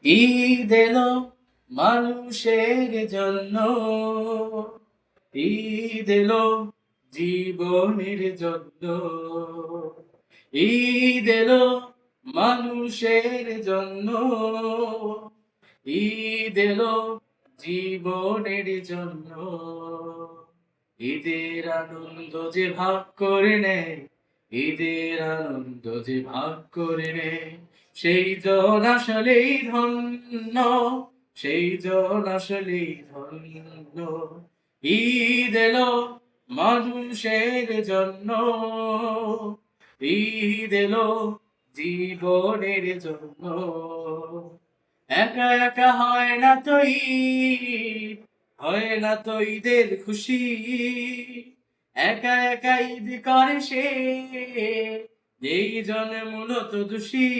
ঈদ এলো মানুষের জন্য, ঈদ এলো জীবনের জন্য, ঈদ এলো মানুষের জন্য, ঈদ এলো জীবনের জন্য। ঈদের আনন্দ যে ভাগ করে নেয়, ঈদের আনন্দ যে ভাগ করে নেয়, সেই জন আসলেই ধন্য, সেই জন আসলেই ধন্য। ঈদ এলো মানুষের জন্য, ঈদ এলো জীবনের জন্য। একা একা হয় না তো ঈদ, হয় না তো ঈদের খুশি, একা একা ঈদ করে সে, যেই জন মূলত দোষী।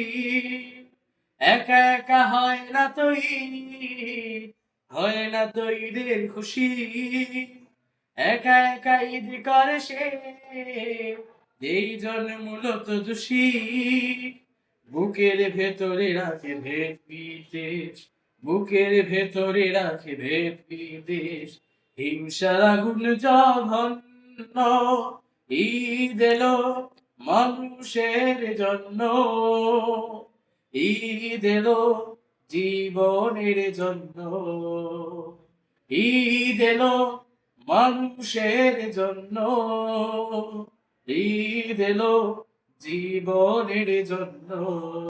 একা একা হয় না তো ঈদ, হয় না তো ঈদের খুশি, একা একা ঈদ করে সে, যেই জন মূলত দোষী। বুকের ভেতরে রাখে ভেদ বিদ্বেষ, বুকের ভেতরে রাখে ভেদ বিদ্বেষ, হিংসার আগুন জঘন্য। ঈদ এলো মানুষের জন্য, ঈদ এলো জীবনের জন্য, ঈদ এলো মানুষের জন্য, ঈদ এলো জীবনের জন্য।